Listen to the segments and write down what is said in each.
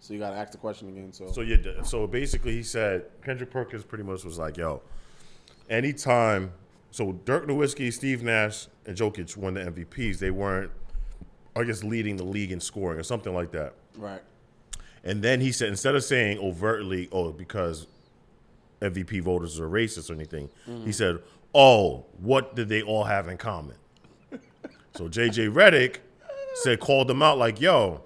So you got to ask the question again. So basically he said Kendrick Perkins pretty much was like, yo, anytime. So Dirk Nowitzki, Steve Nash, and Jokic won the MVPs. They weren't, I guess, leading the league in scoring or something like that. Right. And then he said, instead of saying overtly, oh, because MVP voters are racist or anything, he said, oh, what did they all have in common? So JJ Redick called them out like, yo,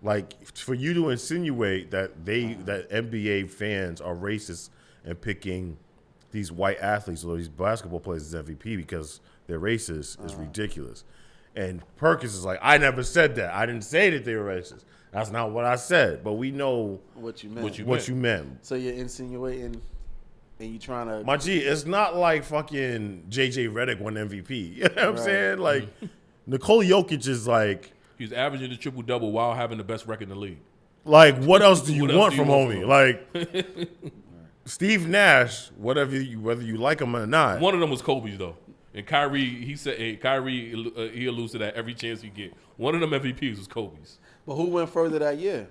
like for you to insinuate that that NBA fans are racist and picking these white athletes or these basketball players as MVP because they're racist is ridiculous. And Perkins is like, I never said that. I didn't say that they were racist. That's not what I said. But we know what you meant. What you meant. So you're insinuating and you trying to... My G, it's not like fucking JJ Redick won MVP. You know what I'm saying? Like, Nikola Jokic is like... He's averaging the triple-double while having the best record in the league. Like, what else do you want from homie? Like... Steve Nash, whether you like him or not. One of them was Kobe's though, and Kyrie. He said, he alludes to that every chance he get. One of them MVPs was Kobe's. But who went further that year,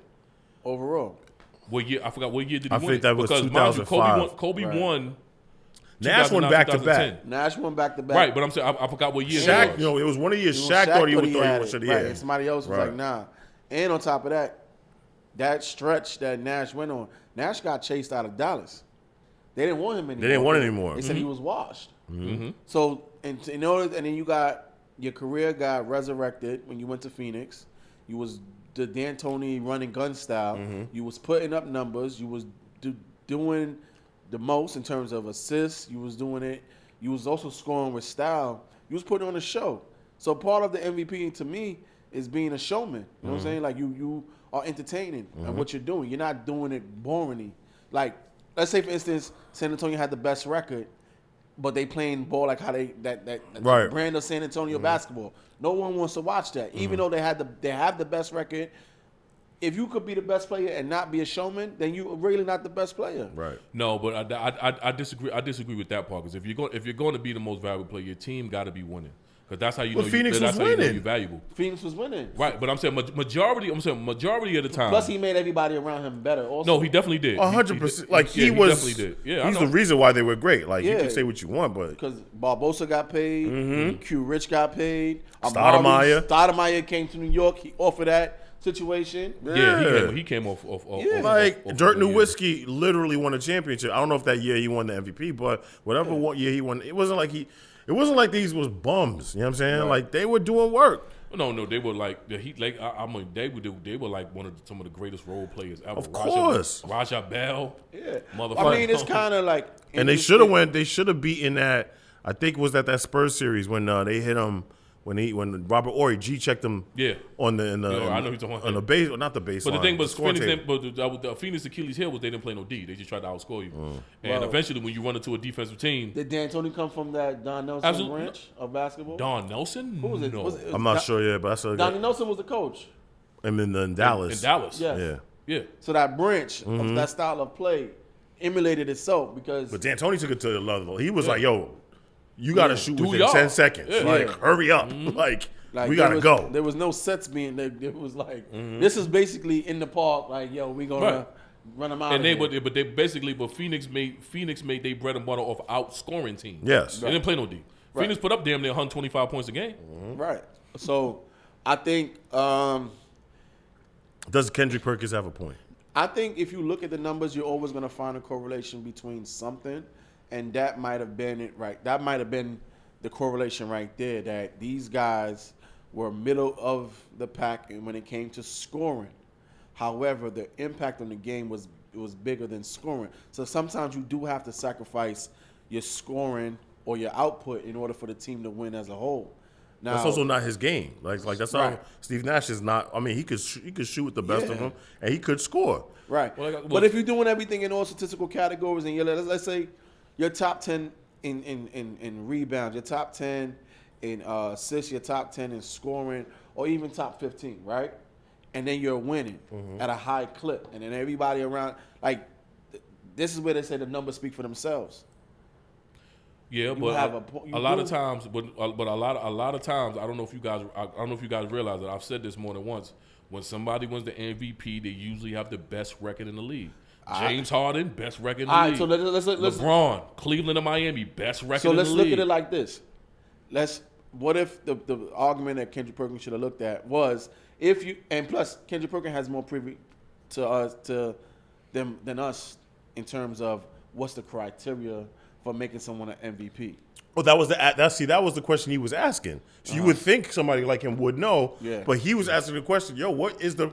overall? What year? I forgot what year did he win? I think that was because 2005. Kobe won. Nash won back to back. Nash won back to back. Right, but I'm saying I forgot what year. Shaq, it was one of years. Shaq thought he should have. Right, and somebody else was like, nah. And on top of that, that stretch that Nash went on, Nash got chased out of Dallas. They didn't want him anymore. They didn't want him anymore. They said he was washed. So, and then you got your career got resurrected when you went to Phoenix. You was the D'Antoni running gun style. You was putting up numbers. You was doing the most in terms of assists. You was doing it. You was also scoring with style. You was putting on a show. So part of the MVP to me is being a showman. You know what I'm saying? Like you are entertaining at what you're doing. You're not doing it boringly. Like, let's say for instance, San Antonio had the best record, but they playing ball like how that brand of San Antonio basketball. No one wants to watch that, even though they have the best record. If you could be the best player and not be a showman, then you're really not the best player. Right. No, but I disagree. I disagree with that part because if you're going to be the most valuable player, your team got to be winning. Because that's how you know Phoenix was winning. You're valuable. Phoenix was winning. Right, but I'm saying majority of the time. Plus, he made everybody around him better. Also, no, he definitely did. 100%. Like he definitely did. Yeah, he's the reason why they were great. Like you can say what you want, but because Barbosa got paid, Q Rich got paid, Stoudemire came to New York. He offered that situation. Yeah, he came off like Dirk Nowitzki literally won a championship. I don't know if that year he won the MVP, but whatever year he won, it wasn't like these was bums. You know what I'm saying? Right. Like they were doing work. No, they were like they were like some of the greatest role players ever. Of course, Raja Bell. Yeah, motherfucker. I mean, it's kind of like, and they should have beaten that. I think it was that Spurs series when they hit him. When Robert Horry G-checked him on the I know he's on the base, not the baseline. But the thing was, the Phoenix Achilles heel was they didn't play no D. They just tried to outscore you. And eventually, when you run into a defensive team, did D'Antoni come from that Don Nelson branch of basketball? Don Nelson? Who was it? No. I'm not sure yet, but that's Donnie Nelson was the coach. And then in Dallas. In Dallas, yeah. So that branch of that style of play emulated itself because. But D'Antoni took it to the level. He was like, "Yo, you got to shoot within 10 seconds. Like, hurry up. Like we got to go." There was no sets being there. It was like, this is basically in the park. Like, yo, we going to run them out. And but Phoenix made their bread and butter off outscoring teams. Yes. They didn't play no D. Phoenix put up damn near 125 points a game. Right. So, I think. Does Kendrick Perkins have a point? I think if you look at the numbers, you're always going to find a correlation between something. And that might have been it, right? That might have been the correlation right there, that these guys were middle of the pack when it came to scoring. However, the impact on the game was bigger than scoring. So sometimes you do have to sacrifice your scoring or your output in order for the team to win as a whole. Now, that's also not his game. Like that's how Steve Nash is not. I mean, he could shoot with the best of them, and he could score. Right. But if you're doing everything in all statistical categories, and let's say you're top 10 in rebounds, you're top 10 in assists, you're top 10 in scoring, or even top 15, right? And then you're winning at a high clip, and then everybody around, like, this is where they say the numbers speak for themselves. Yeah, but a lot of times, I don't know if you guys realize that I've said this more than once. when somebody wins the MVP, they usually have the best record in the league. James Harden, best record in the league. So let's LeBron, Cleveland and Miami, best record in the league. So let's look at it like this. What if the argument that Kendrick Perkins should have looked at was if you, and plus Kendrick Perkins has more privy to us than us in terms of what's the criteria for making someone an MVP. Well, that was the question he was asking. So you would think somebody like him would know, but he was asking the question, what is the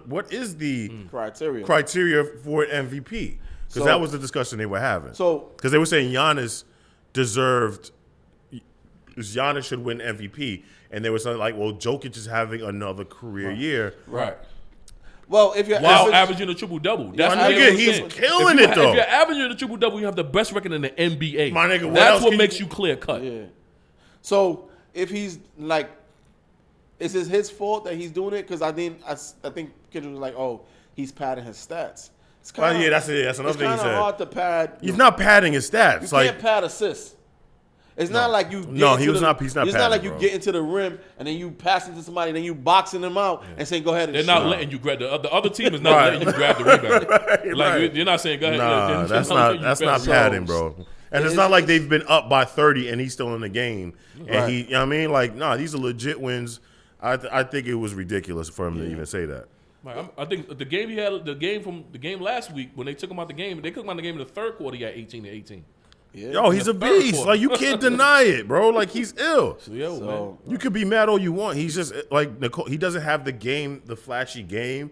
criteria for an MVP? Because that was the discussion they were having. So because they were saying Giannis should win MVP, and they were saying like, well, Jokic is having another career year, right? Well, if you're averaging a triple double, that's nigga, he's killing it though. If you're averaging a triple double, you have the best record in the NBA. My nigga, that's what makes you clear cut. Yeah. So if he's like, is it his fault that he's doing it? Because I think Kendrick was like, oh, he's padding his stats. It's kind of that's another thing he said. It's kind of hard to pad. He's not padding his stats. You can't pad assists. It's not like you. No, he's not. It's padding, not like you bro. get into the rim and then you pass it to somebody, and then you boxing them out and saying, "Go ahead." And they're not letting you grab the other team is not letting you grab the rebound. Like you're not saying, "Go ahead." Nah, that's not padding, bro. And it's not like they've been up by 30 and he's still in the game. And he, you know what I mean, like, nah, these are legit wins. I think it was ridiculous for him to even say that. I think the game he had, the game last week when they took him out the game, they took him out the game in the third quarter. He had 18. Yeah. Yo, he's a beast. Quarter. Like, you can't deny it, bro. Like, he's ill. Man. You could be mad all you want. He's just like Nicole. He doesn't have the flashy game.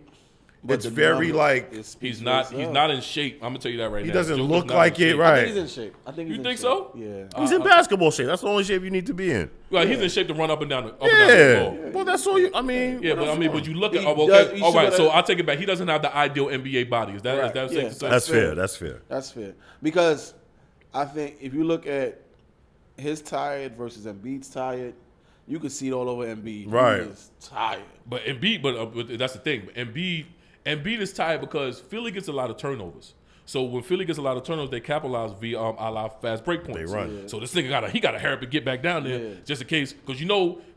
But it's very like he's not in shape. I'm gonna tell you that right now. He doesn't look like it, right? I think he's in shape. You think so? Yeah. He's in basketball shape. That's the only shape you need to be in. Well, he's in shape to run up and down the ball. Well, that's all you. I mean, but you look at okay. All right, so I'll take it back. He doesn't have the ideal NBA body. Is that safe to say? That's fair. Because I think if you look at his tired versus Embiid's tired, you can see it all over Embiid. Right. He is tired. But Embiid, but that's the thing. Embiid is tired because Philly gets a lot of turnovers. So when Philly gets a lot of turnovers, they capitalize via a lot of fast break points. They run. Yeah. So this nigga gotta hurry up and get back down there just in case, because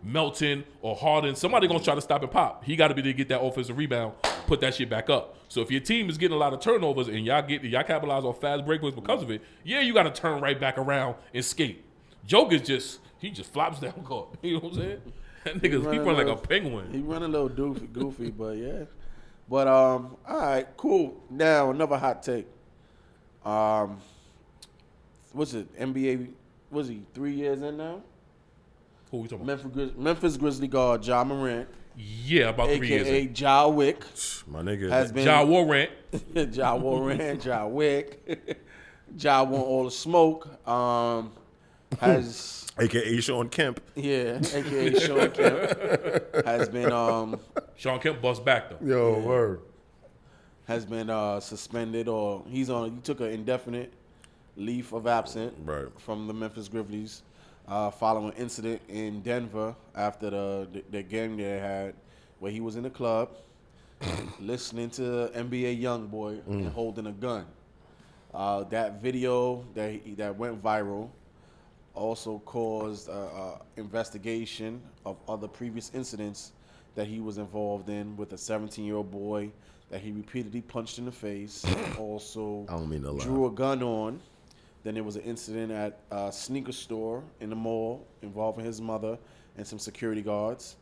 Melton or Harden, somebody gonna try to stop and pop. He got to be there to get that offensive rebound, put that shit back up. So if your team is getting a lot of turnovers and y'all capitalize on fast break points because of it, you got to turn right back around and skate. Joke is just flops down court. You know what I'm saying? That nigga, he run like a penguin. He run a little goofy, but yeah. But all right, cool. Now another hot take. What's it? NBA? Was he 3 years in now? Who we talking about? Memphis Grizzly guard Ja Morant. Yeah, about 3 years. AKA Ja Wick. My nigga has been Ja Warrant. Ja Warrant. Ja Wick. Ja want all the smoke. Has AKA Sean Kemp. Yeah, AKA Sean Kemp has been Sean Kemp bust back though. Yo, word. Has been suspended, or he took an indefinite leave of absence from the Memphis Grizzlies following an incident in Denver after the game they had where he was in the club listening to NBA YoungBoy and holding a gun. That video that went viral also caused investigation of other previous incidents that he was involved in with a 17-year-old boy that he repeatedly punched in the face. Also drew a gun on. Then there was an incident at a sneaker store in the mall involving his mother and some security guards.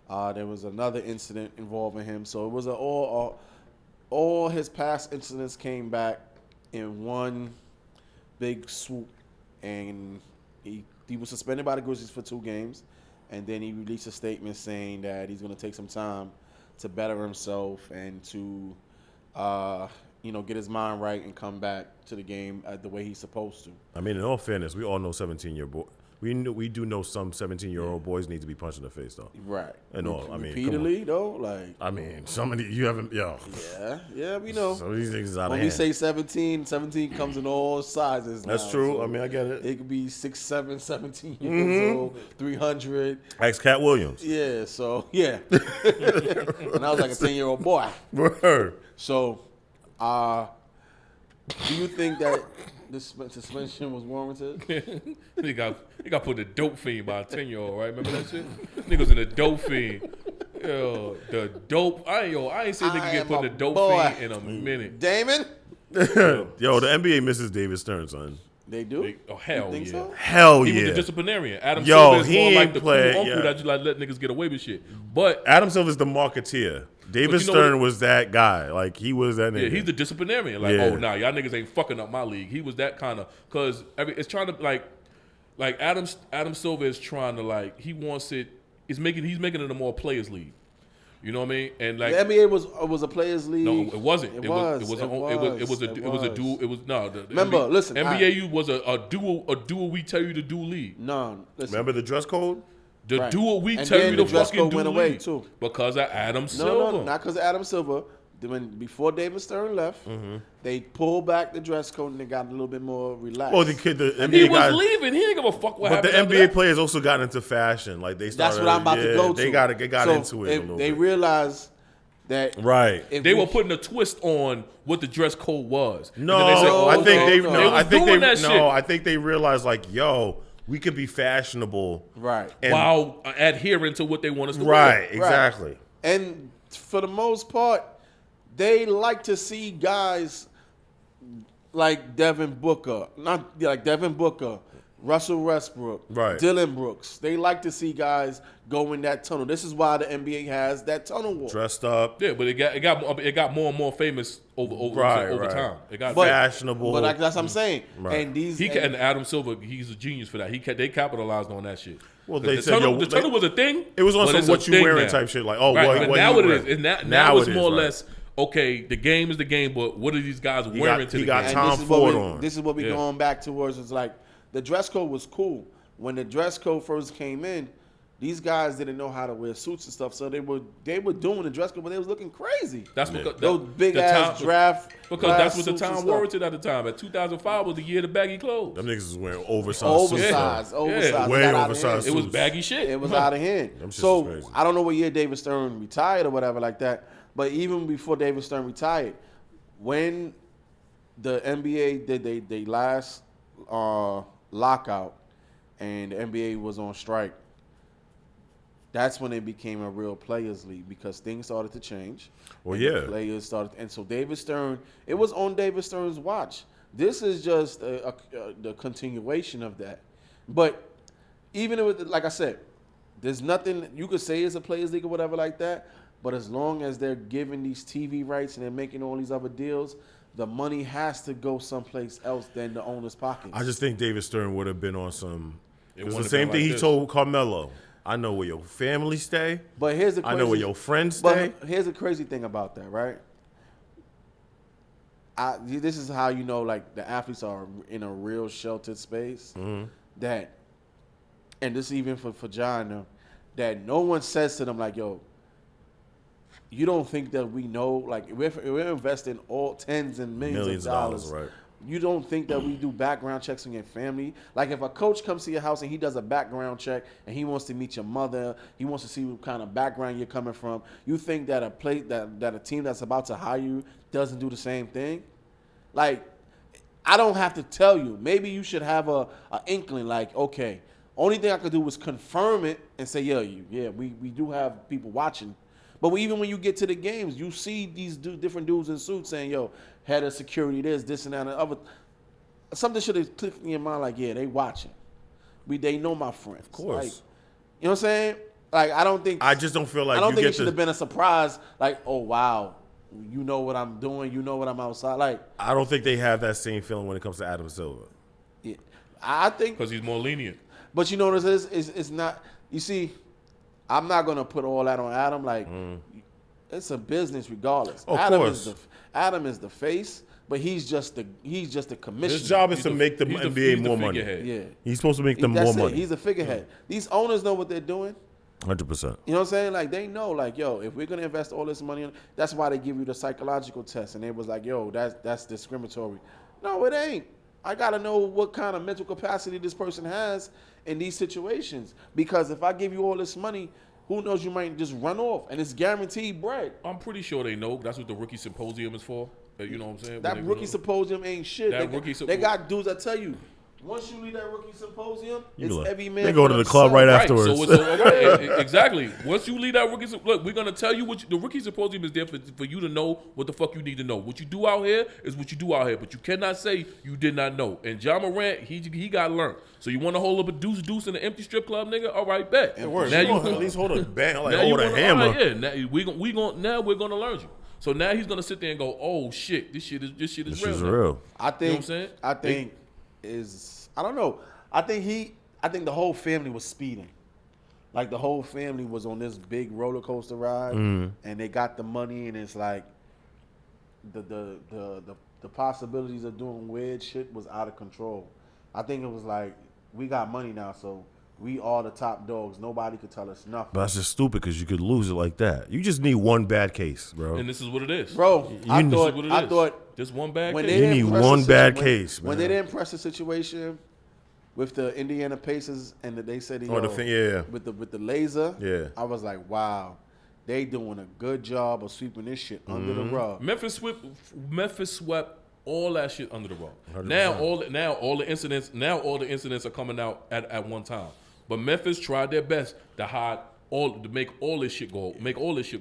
There was another incident involving him. So it was all his past incidents came back in one big swoop, and he was suspended by the Grizzlies for 2 games, and then he released a statement saying that he's going to take some time to better himself and to, get his mind right and come back to the game the way he's supposed to. I mean, in all fairness, we all know 17-year boy. We do know some 17-year-old boys need to be punched in the face though. Right. And all. I mean, repeatedly though, like. I mean, some of you haven't. Yo. Yeah, we know. Some of these niggas out of hand. When we say 17 comes in all sizes. That's true. So I mean, I get it. It could be 6, 7, 17 years old, 300. Ex Cat Williams. Yeah. So yeah. And I was like a 10-year-old boy. Word. So, do you think that this suspension was warranted? He got put in a dope fiend by a 10-year-old, right? Remember that shit? Niggas in a dope fiend. Yo, the dope. I ain't seen nigga get put in the dope boy. fiend in a minute. Damon? Yo, the NBA misses David Stern, son. They do? Oh, hell You think yeah. so? Hell He yeah. was a disciplinarian. Adam Yo, Silver is he more like ain't the play- cool uncle yeah. that you like let niggas get away with shit. But Adam Silver's the marketeer. David you know Stern what- was that guy. Like, he was that nigga. yeah, he's the disciplinarian. Like, Yeah. oh, nah, y'all niggas ain't fucking up my league. He was that kind of, because it's trying to, like Adam Silver is trying to, like, he wants it, he's making it a more players league. You know what I mean? And like The NBA was a players league. no, it wasn't. It It was. was a dual. It was no. Remember, listen, NBA was a dual. We tell you to do league. No, listen. Remember the dress code? The Right. dual we And tell then you the to dress fucking code do went away, league too. because of Adam No, Silver. not because of Adam Silver. Before David Stern left, they pulled back the dress code and they got a little bit more relaxed. Well, the NBA He was guys, leaving. He didn't give a fuck what but the happened. after NBA that. players also got into fashion. Like, they started. That's what I'm about to go to. They got into it a little They bit. realized that Right. if They we- were putting a twist on what the dress code was. And No, then they said, oh, I think okay. they. no. No, They I was think doing they. that No, shit. I think they realized, like, yo, we could be fashionable. right, And, while adhering to what they want us to right. wear. Exactly. and for the most part, they like to see guys like Devin Booker, not like Devin Booker, Russell Westbrook, Right. Dylan Brooks. They like to see guys go in that tunnel. This is why the NBA has that tunnel war. Dressed up. Yeah, but it got more and more famous over Right. time. It got Fashionable. But like, that's what I'm saying. Right. And these and Adam Silver, he's a genius for that. They capitalized on that shit. Well, 'Cause they the said, tunnel, yo, the tunnel was a thing. It was on but some it's a what you thing wearing now. type shit. Like, oh, Right, what, but what now you it wearing. is. Now it's it is, more or right. less okay. The game is the game, but what are these guys He wearing got- to he the got game? Tom this is what Ford we, on. This is what we're Yeah. going back towards. It's like the dress code was cool. When the dress code first came in, these guys didn't know how to wear suits and stuff, so they were doing the dress code, but they was looking crazy. That's because Those big ass draft. Because that's what the town warranted at the time. At 2005 was the year of the baggy clothes. Them niggas was wearing oversized suits. Oversized. Yeah. It Way got out of oversized hand. It was suits. baggy shit. It was out of hand. Them shits So was crazy. I don't know what year David Stern retired or whatever like that. But even before David Stern retired, when the NBA did they last lockout and the NBA was on strike, that's when it became a real players league because things started to change. Well, and the yeah. players started, and so David Stern, it was on David Stern's watch. This is just the continuation of that. But even with, like I said, there's nothing you could say is a players league or whatever like that. But as long as they're giving these TV rights and they're making all these other deals, the money has to go someplace else than the owner's pockets. I just think David Stern would have been on some. It was the wouldn't same have thing been he like told Carmelo. I know where your family stay. But here's the I crazy, know where your friends stay. But here's the crazy thing about that, right? This is how you know, like, the athletes are in a real sheltered space. That, and this even for John, that no one says to them like, "Yo, you don't think that we know? Like, we're investing all tens and millions of dollars, right? You don't think that we do background checks on your family? Like, if a coach comes to your house and he does a background check and he wants to meet your mother, he wants to see what kind of background you're coming from, you think that a team that's about to hire you doesn't do the same thing? Like, I don't have to tell you. Maybe you should have a inkling. Like, okay, only thing I could do was confirm it and say, we do have people watching. But even when you get to the games, you see these different dudes in suits saying, yo, head of security, this and that and the other. Something should have clicked in your mind like, yeah, they watching. They know my friends. Of course. Like, you know what I'm saying? Like, I don't think. I just don't feel like I don't you think get it should have been a surprise. Like, oh, wow, you know what I'm doing. You know what I'm outside. Like, I don't think they have that same feeling when it comes to Adam Silver. yeah, I think. Because he's more lenient. But you know what it is? It's not. You see, I'm not gonna put all that on Adam. Like, it's a business regardless. Of Adam course. Adam is the face, but he's just the commissioner. His job is He's to the- make the he's the- NBA he's the more money. figurehead. Yeah, He's supposed to make them that's more it. money. He's a figurehead. These owners know what they're doing. 100%. You know what I'm saying? Like, they know, like, yo, if we're gonna invest all this money, that's why they give you the psychological test. And they was like, yo, that's discriminatory. No, it ain't. I gotta know what kind of mental capacity this person has in these situations. Because if I give you all this money, who knows, you might just run off, and it's guaranteed bread. I'm pretty sure they know. That's what the rookie symposium is for. You know what I'm saying? That rookie symposium ain't shit. That They rookie got dudes that tell you, Once you leave that rookie symposium, You it's look, every man. they go to the club right afterwards. So it's exactly. Once you leave that rookie, look, we're gonna tell you what the rookie symposium is there for you to know what the fuck you need to know. What you do out here is what you do out here, but you cannot say you did not know. And Ja Morant, he got learned. So you want to hold up a deuce in an empty strip club, nigga? All right, bet. It works. Now You you at least hold a bang, like now hold a hammer. Right, yeah. Now we're gonna learn you. So now he's gonna sit there and go, oh shit, this shit is This real. is real. I think. You know what I'm saying? I think I don't know. I think the whole family was speeding. Like the whole family was on this big roller coaster ride, and they got the money, and it's like the possibilities of doing weird shit was out of control. I think it was like we got money now, so we are the top dogs. Nobody could tell us nothing. But that's just stupid because you could lose it like that. You just need one bad case, bro. And this is what it is. Bro, I I thought just one bad when case. they You didn't need press one the bad situ- case, when man. they didn't press the situation with the Indiana Pacers and they said, with the laser, Yeah. I was like, wow, they doing a good job of sweeping this shit under the rug. Memphis swept all that shit under the rug. 100%. Now all the incidents are coming out at one time. But Memphis tried their best to make all this shit go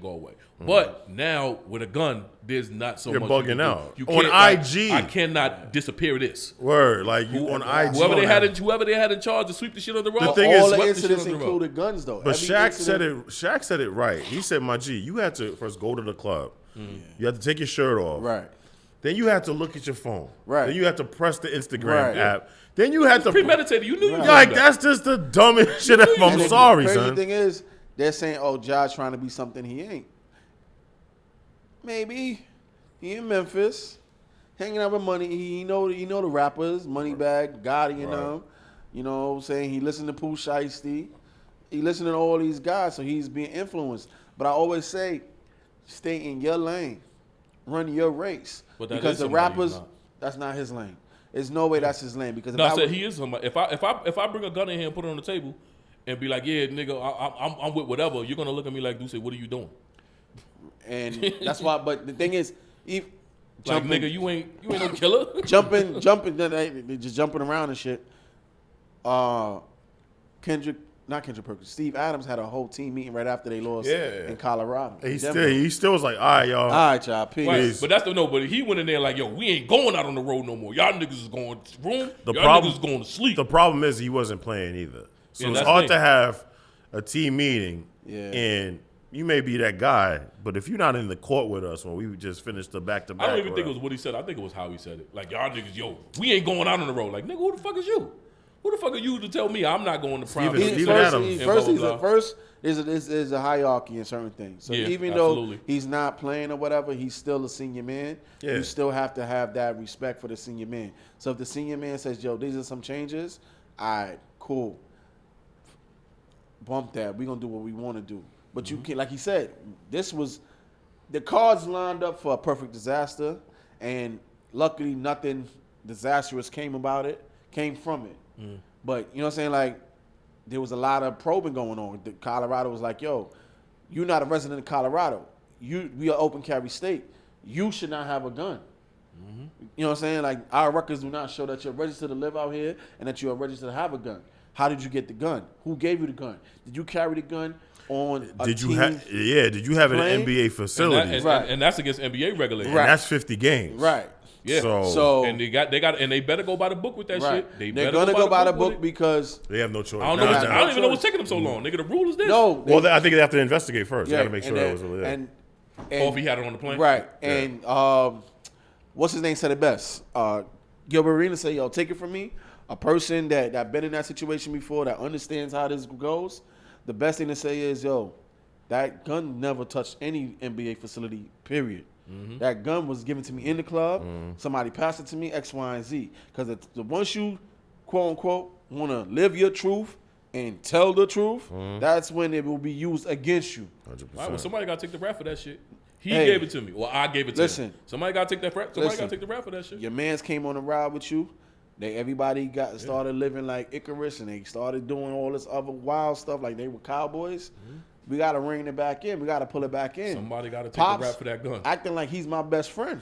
away. But now with a gun, there's not so You're much. bugging out. You On can't, IG. I cannot disappear this. Word, like you on IG. Whoever they had in charge to sweep the shit under the rug. The thing All is, the swept the shit incidents under the rug. included guns, though. But Every incident- Shaq said it right. He said, "My G, you had to first go to the club. You had to take your shirt off. Right. Then you had to look at your phone. Right. Then you had to press the Instagram Right. app. Then you had to Premeditated. You knew you Right. were Like that. that's just the dumbest shit. I'm And sorry, the crazy son. thing is, they're saying, "Oh, Josh trying to be something he ain't." Maybe he in Memphis, hanging out with money. He know the rappers, Moneybag, Gotti, and Right. them. You know what I'm saying? He listened to Pooh Shiesty. He listened to all these guys, so he's being influenced. But I always say, stay in your lane, run your race, But that because is the somebody rappers, he's not. that's not his lane. There's no way that's his lane. Because No, I said he is somebody. If I bring a gun in here and put it on the table and be like, yeah, nigga, I'm with whatever, you're gonna look at me like, Duce, what are you doing? and that's why. But the thing is, if Like, nigga, you ain't no killer. jumping, they just jumping around and shit. Not Kendrick Perkins. Steve Adams had a whole team meeting right after they lost in Colorado. He Denver. still was like, all right, y'all. All right, y'all, peace. Right. But that's the no. But he went in there like, yo, we ain't going out on the road no more. Y'all niggas is going to room. The Y'all problem- niggas is going to sleep. The problem is he wasn't playing either. So Yeah, it's that's hard the to thing. have a team meeting, Yeah. and you may be that guy, but if you're not in the court with us when we just finished the back-to-back, I don't even think it was what he said. I think it was how he said it. Like, y'all niggas, yo, we ain't going out on the road. Like, nigga, who the fuck is you? Who the fuck are you to tell me I'm not going to prime? Steven First, Adams. there's a hierarchy in certain things. So Yeah, even absolutely. though he's not playing or whatever, he's still a senior man. Yeah. You still have to have that respect for the senior man. So if the senior man says, yo, these are some changes, all right, cool. Bump that. We're going to do what we want to do. But you can't, like he said, the cards lined up for a perfect disaster, and luckily nothing disastrous came from it. But you know what I'm saying? Like, there was a lot of probing going on. Colorado was like, yo, you're not a resident of Colorado. We are open carry state. You should not have a gun. You know what I'm saying? Like, our records do not show that you're registered to live out here and that you are registered to have a gun. How did you get the gun? Who gave you the gun? Did you carry the gun on a Did you team? have it playing? in NBA facilities? And that's against NBA regulations. And that's 50 games. Right. Yeah. So and they better go by the book with that right. shit. They're gonna go by the book with it. because They have no choice. I don't know. Nah, I don't even know what's taking them so long. Nigga, the rule is this. no. Well, I think they have to investigate first. yeah, They got to make sure and that was then- yeah. and Or if he had it on the plane. right. Yeah. And what's his name said it best? Gilbert Arenas said, yo, take it from me. A person that been in that situation before, that understands how this goes, the best thing to say is, yo, that gun never touched any NBA facility, period. That gun was given to me in the club. Somebody passed it to me, X, Y, and Z. Because once you, quote unquote, want to live your truth and tell the truth, that's when it will be used against you. 100%. All right, well, somebody got to take the rap for that shit. He Hey. gave it to me. Well, I gave it to Listen. him. Somebody got to take that rap. Somebody got to take the rap for that shit. Your mans came on a ride with you. Everybody started living like Icarus, and they started doing all this other wild stuff like they were cowboys. We got to rein it back in. We got to pull it back in. Somebody got to take Pops the rap for that gun. acting like he's my best friend.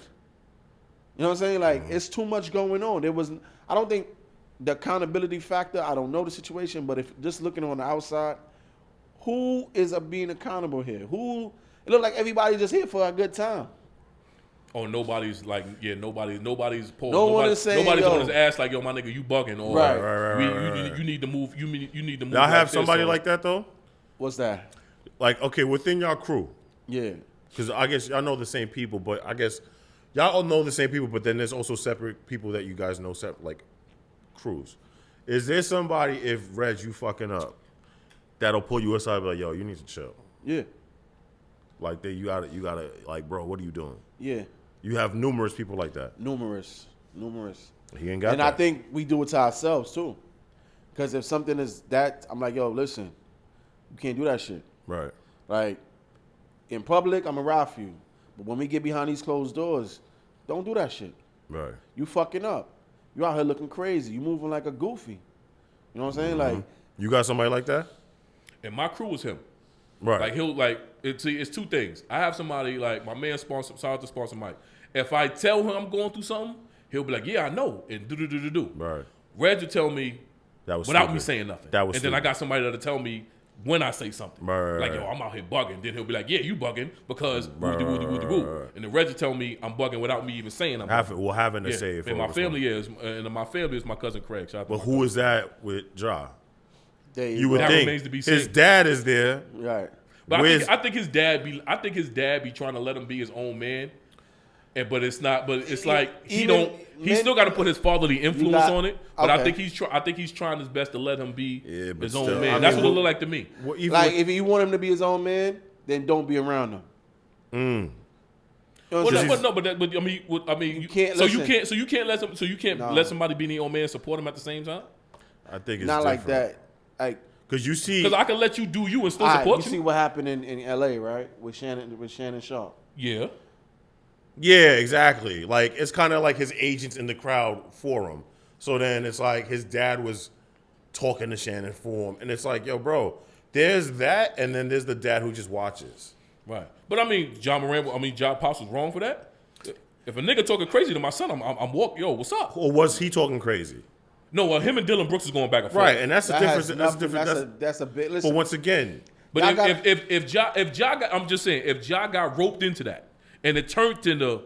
You know what I'm saying? Like, it's too much going on. I don't think the accountability factor, I don't know the situation, but if just looking on the outside, who is being accountable here? Who? It look like everybody just here for a good time. Oh, nobody's like, nobody's pulling. No one is saying, nobody's yo, on his ass like, yo, my nigga, you bugging, or Right. you need to move. You need to move. Y'all have this, somebody or- like that though? What's that? Like, okay, within y'all crew, Yeah. because I guess y'all know the same people, but I guess y'all all know the same people, but then there's also separate people that you guys know, like crews. Is there somebody, if Reg, you fucking up, that'll pull you aside and be like, yo, you need to chill? Yeah. Like, you gotta, like, bro, what are you doing? Yeah. You have numerous people like that. Numerous. He ain't got And that. I think we do it to ourselves too. Because if something is that, I'm like, yo, listen, you can't do that shit. Right. Like, in public, I'm going to ride for you. But when we get behind these closed doors, don't do that shit. Right. You fucking up. You out here looking crazy. You moving like a goofy. You know what I'm saying? Like, You got somebody like that? And my crew is him. Right. Like he'll like it's two things. I have somebody like my man sponsor. Shout out to sponsor Mike. If I tell him I'm going through something, he'll be like, "Yeah, I know," and do. Right. Reg will tell me That was without stupid. me saying nothing. That was and then I stupid. got somebody that'll tell me when I say something. Right. Like, yo, I'm out here bugging. Then he'll be like, "Yeah, you bugging because woo. Right. And then Reg will tell me I'm bugging without me even saying I'm bugging. Having to Yeah. say it. And my family is my cousin Craig. Shout out to But my who is that with Ja? there You would That think remains to be his seen. dad is there. right. But Where's- I think his dad be trying to let him be his own man, but it's not. But it's like he still got to put his fatherly influence on it. But I okay. think he's trying his best to let him be Yeah, but his own still, man. I That's mean, what it looked like to me. Well, even Like, with- if you want him to be his own man, then don't be around him. You know what I'm saying? But I mean, You can't so listen. you can't No. let somebody be their own man and support him at the same time. I think it's Not like different. that. Like, Because you see, Because I can let you do you and still all right, support you see what happened in L.A., right? With Shannon Sharp. Yeah. yeah, exactly. Like, it's kind of like his agents in the crowd for him. So then it's like his dad was talking to Shannon for him. And it's like, yo, bro, there's that, and then there's the dad who just watches. Right. But I mean, John Pops was wrong for that. If a nigga talking crazy to my son, I'm walking. Yo, what's up? Or was he talking crazy? No, him and Dylan Brooks is going back and forth. Right, and that's the difference. That's the difference. That's a bit. Listen, But once again, But Y'all if Ja got, I'm just saying, if Ja got roped into that, and it turned into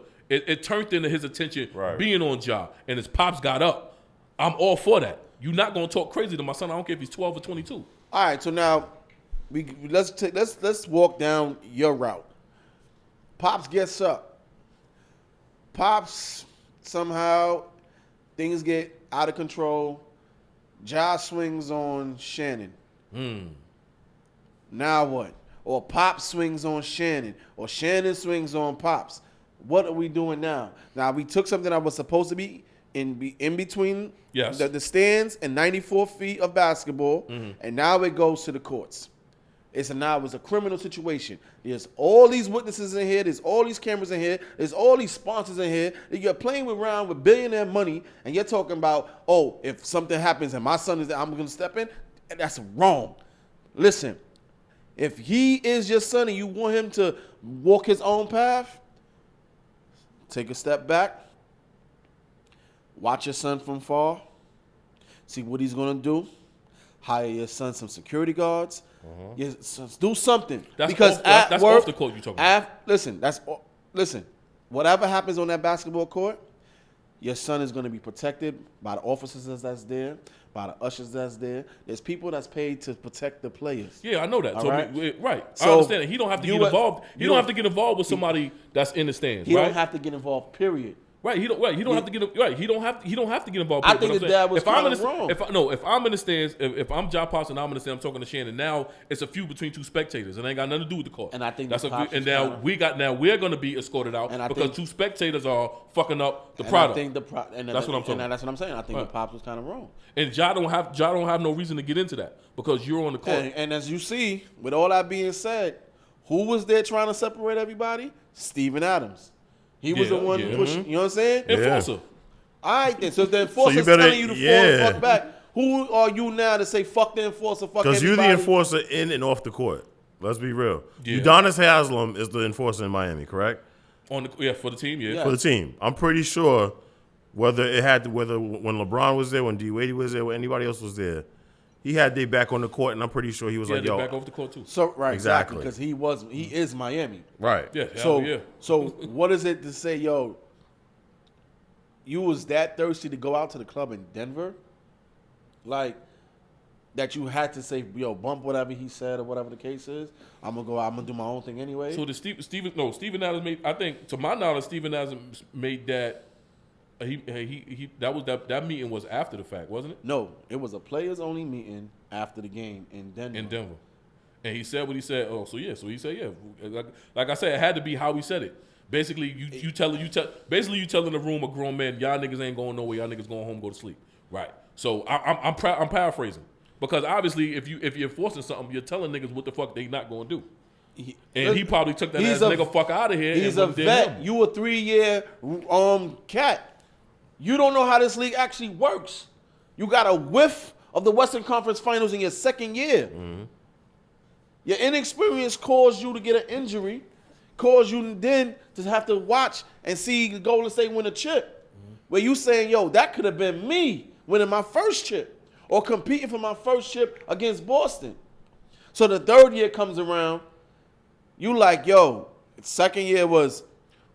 his attention Right. being on Ja, and his pops got up, I'm all for that. You're not gonna talk crazy to my son. I don't care if he's 12 or 22. all right, so now let's walk down your route. Pops gets up. Pops somehow things get out of control. Ja swings on Shannon. Now what? Or Pop swings on Shannon. Or Shannon swings on Pops. What are we doing now? Now we took something that was supposed to be in between Yes. the stands and 94 feet of basketball, and now it goes to the courts. It's a criminal situation. There's all these witnesses in here. There's all these cameras in here. There's all these sponsors in here. You're playing around with billionaire money, and you're talking about, oh, if something happens and my son is there, I'm going to step in. That's wrong. Listen, if he is your son and you want him to walk his own path, take a step back. Watch your son from far. See what he's going to do. Hire your son some security guards. Do something. That's because off- at that's work, off the court you're talking about. Listen. Whatever happens on that basketball court, your son is going to be protected by the officers that's there, by the ushers that's there. There's people that's paid to protect the players. Yeah, I know that. All So right. right. I So understand it. He don't have to you get would- involved. He you don't would- have to get involved with somebody that's in the stands. He right? don't have to get involved, period. Right, he don't have to get right. He don't have to get involved. I But think I'm his saying, dad was if I'm in kinda the- wrong. If I'm in the stands, if I'm Ja Pops and I'm in the stands, I'm talking to Shannon. Now it's a feud between two spectators. It ain't got nothing to do with the court. And I think that's the a, Pops and was now kinda- we're gonna be escorted out And I because think- two spectators are fucking up the And product. I think That's what I'm talking and that's what I'm saying. I think Right. the Pops was kind of wrong. And Ja don't have no reason to get into that because you're on the court. And as you see, with all that being said, who was there trying to separate everybody? Steven Adams. He was the Yeah, one yeah. pushing. You know what I'm saying? Enforcer. All right, then. So if the enforcer's you better- telling you to fall yeah. the fuck back, who are you now to say fuck the enforcer, fuck because you're the everybody? enforcer in and off the court. Let's be real. Yeah. Udonis Haslam is the enforcer in Miami, correct? For the team, yeah. Yeah. For the team. I'm pretty sure whether when LeBron was there, when D Wade was there, when anybody else was there, he had their back on the court, and I'm pretty sure he was like, "Yo, back off the court too." So right, Exactly. because he is Miami. Right. Yeah. So what is it to say, yo? You was that thirsty to go out to the club in Denver, like that you had to say, yo, bump whatever he said or whatever the case is. I'm gonna do my own thing anyway. So Steven Adams made. I think, to my knowledge, Steven Adams made that. That meeting was after the fact, wasn't it? No, it was a players only meeting after the game in Denver. And he said what he said. Oh, so he said, yeah. Like I said, it had to be how he said it. Basically, you telling the room of grown men, y'all niggas ain't going nowhere. Y'all niggas going home, go to sleep. Right. So I'm paraphrasing, because obviously if you're forcing something, you're telling niggas what the fuck they not going to do. He probably took that as nigga fuck out of here. He's a vet. You a 3-year cat. You don't know how this league actually works. You got a whiff of the Western Conference Finals in your second year. Mm-hmm. Your inexperience caused you to get an injury, caused you then to have to watch and see the Golden State win a chip. Mm-hmm. Where you saying, yo, that could have been me winning my first chip or competing for my first chip against Boston. So the third year comes around, you like, yo, second year was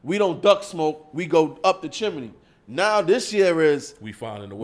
we don't duck smoke, we go up the chimney. Now this year is we find in the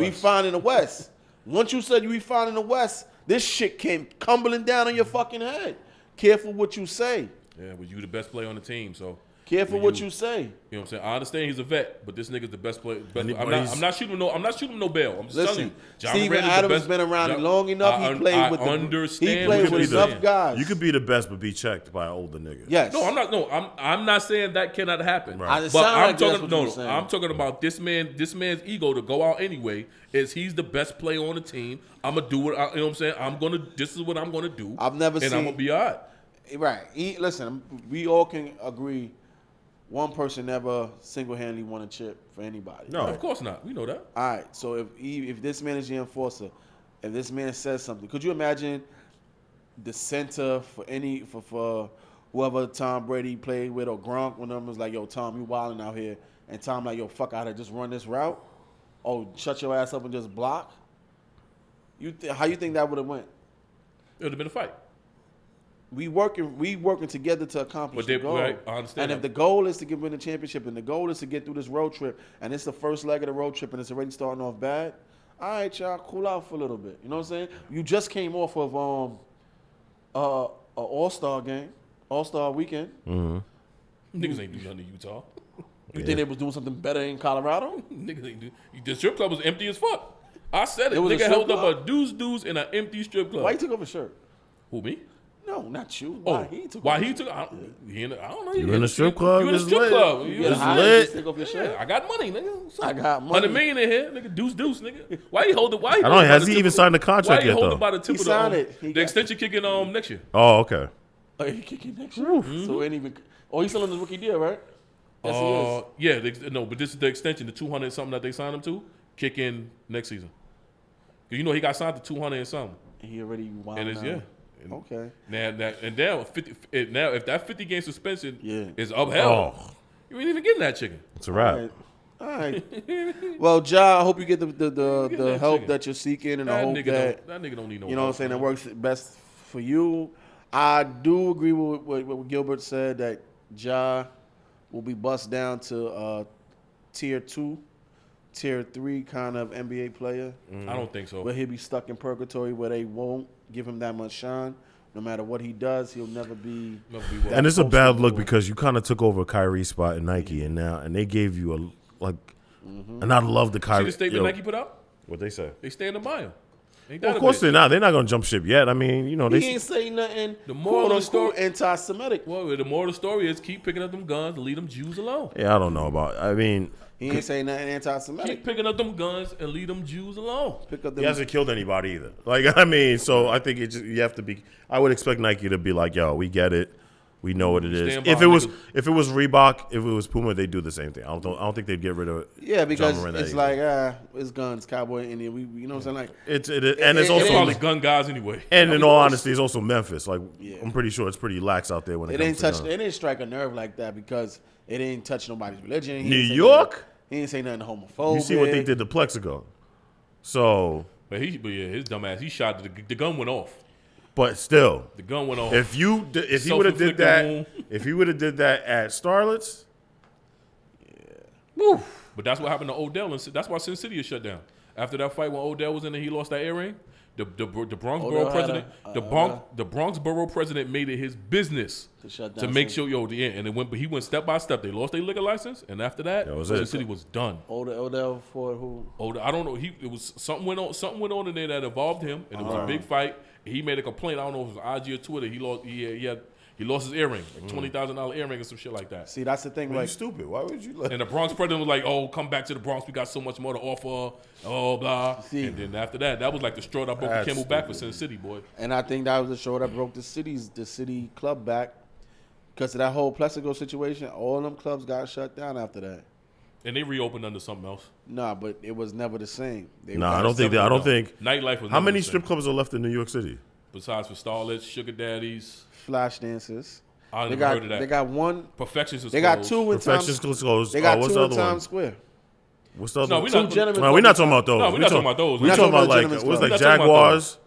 West. Once you said we find in the West, this shit came tumbling down on your fucking head. Careful what you say. Yeah, but you the best player on the team, so careful what you say. You know what I'm saying? I understand he's a vet, but this nigga's the best player. I'm not shooting no bail. I'm just telling you. Steven Adams has been around long enough. He played with enough guys. You could be the best, but be checked by an older nigga. Yes. No, I'm not. No, I'm not saying that cannot happen. Right. But I'm talking about this man's ego to go out anyway. Is he's the best player on the team? I'm gonna do what you know what I'm saying. This is what I'm gonna do. I'm gonna be all right. Right. Listen, we all can agree. One person never single-handedly won a chip for anybody. No, of course not. We know that. All right. So if this man is the enforcer, if this man says something, could you imagine the center for whoever Tom Brady played with or Gronk when them was like, yo, Tom, you wilding out here, and Tom like, yo, fuck out here, just run this route. Oh, shut your ass up and just block. How you think that would have went? It would have been a fight. We working together to accomplish the goal. Right, I understand. And if the goal is to win the championship, and the goal is to get through this road trip, and it's the first leg of the road trip, and it's already starting off bad, all right, y'all, cool out for a little bit. You know what I'm saying? You just came off of a All-Star game, All-Star weekend. Mm-hmm. Niggas ain't do nothing in Utah. You think they was doing something better in Colorado? Niggas ain't do. The strip club was empty as fuck. I said it. Nigga held up a deuce in an empty strip club. Why you took off his shirt? Who, me? No, not you. He took? I don't know. You in a strip club? You in a strip club? You lit. Take off your shirt. Yeah, I got money, nigga. I got money. $100 million in here, nigga. Deuce, nigga. Why you hold it? I don't know. Has he even signed the contract yet? Why you hold it by the tip of the the extension kicking next year? Oh, okay. Oh, he kicking next year. Mm-hmm. So it ain't even. Oh, he's still on his rookie deal, right? Yes, he is. Yeah, but this is the extension, the 200 something that they signed him to, kick in next season. You know he got signed to 200 and something. And he already wound and it's, out. Yeah. Okay. Now if that 50-game suspension is upheld, you ain't even getting that chicken. It's a wrap. All right. Well, Ja, I hope you get the help chicken that you're seeking, and I hope that nigga don't need no. You know what I'm saying? That works best for you. I do agree with what Gilbert said, that Ja will be bust down to tier 2, tier 3 kind of NBA player. I don't think so. Where he'll be stuck in purgatory, where they won't give him that much shine. No matter what he does, he'll never be. And it's a bad look because you kind of took over Kyrie's spot in Nike, and they gave you and I love the Kyrie. See the statement Nike put out? What they say? They stand in bio. Well, of course they're not. They're not gonna jump ship yet. I mean, you know, he ain't saying nothing. The moral of the story, anti-Semitic. Well, the moral of the story is keep picking up them guns and leave them Jews alone. Yeah, I don't know about. I mean, he ain't saying nothing anti-Semitic. Keep picking up them guns and leave them Jews alone. He hasn't killed anybody either. Like, I mean, so I think you have to be. I would expect Nike to be like, yo, we get it. We know what it is. If it was Reebok, if it was Puma, they'd do the same thing. I don't think they'd get rid of it. Yeah, because it's like it's guns, cowboy, Indian. You know what I'm saying? Like it's also probably gun guys anyway. And in all honesty, it's also Memphis. Like I'm pretty sure it's pretty lax out there when it comes to guns. It didn't strike a nerve like that because it didn't touch nobody's religion. New York. He ain't say nothing homophobic. You see what they did to Plexico. So, But his dumb ass, he shot the gun went off. but still, The gun went off. if he would have did that, wound. if he would have did that at Starlet's, Woo. But that's what happened to Odell, and that's why Sin City is shut down. After that fight when Odell was in there, he lost that earring. The Bronx borough president, the Bronx borough president made it his business to make sure and he went step by step. They lost their liquor license, and after that, Sin City was done. Odell for who? I don't know. It was something went on in there that involved him, and it was a big fight. He made a complaint. I don't know if it was IG or Twitter. He lost his earring, like $20,000 earring or some shit like that. See, that's the thing. like, you stupid. Why would you? And the Bronx president was like, "Oh, come back to the Bronx. We got so much more to offer." Oh, blah. See, and then after that was like the straw that broke the camel back for Sin City, boy. And I think that was the straw that broke the city club back because of that whole Plexico situation. All them clubs got shut down after that. And they reopened under something else. Nah, but it was never the same. I don't think that. I don't think. Nightlife was. How many strip clubs are left in New York City? Besides for Starlets, Sugar Daddies, Flash Dancers. I never heard of that. They got one. Perfections is They closed. got two in Perfections Times. closed. They got what's two the in other one? Times Square. What's the other No, one? we're not. We're not talking about those. No, we're not talking about those. We're talking about like Gentlemen's what's Club. like We're not talking about Jaguars.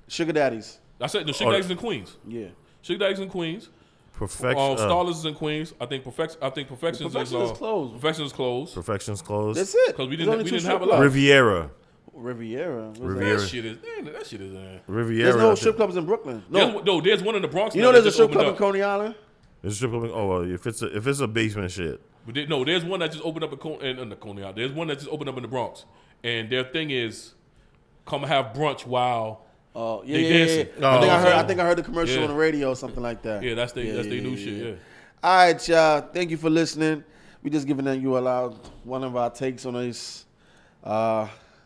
Sugar Daddies. I said the Sugar Daddies in Queens. Yeah. Sugar Daddies in Queens. Perfection. Starlets is in Queens. I think Perfections Perfections is closed. Perfections is closed. Perfection's closed. That's it. Because we There's only didn't two have a strip lot. clubs. Riviera. Riviera. That shit is. Riviera. There's no strip clubs in Brooklyn. No. There's one in the Bronx. You now know that there's a just strip opened club in up. Coney Island? There's a strip club. Oh, well, if it's a basement shit. No, there's one that just opened up in the Coney Island. There's one that just opened up in the Bronx, and their thing is, come have brunch while Oh yeah, they yeah, dancing. I think I heard the commercial Yeah. on the radio or something like that. Yeah, that's their new shit. Yeah. All right, y'all. Thank you for listening. We just giving you one of our takes on this.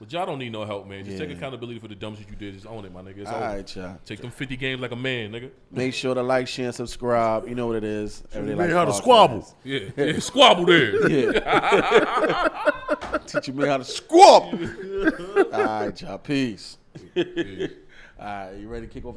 But y'all don't need no help, man. Just take accountability for the dumb shit you did. Just own it, my nigga. It's All over. right, y'all. Take them 50 games like a man, nigga. Make sure to like, share, and subscribe. You know what it is. You know how to squabble. Yeah. Squabble there. Yeah. Teach you how to squabble. All right, y'all. Peace. All right, you ready to kick off?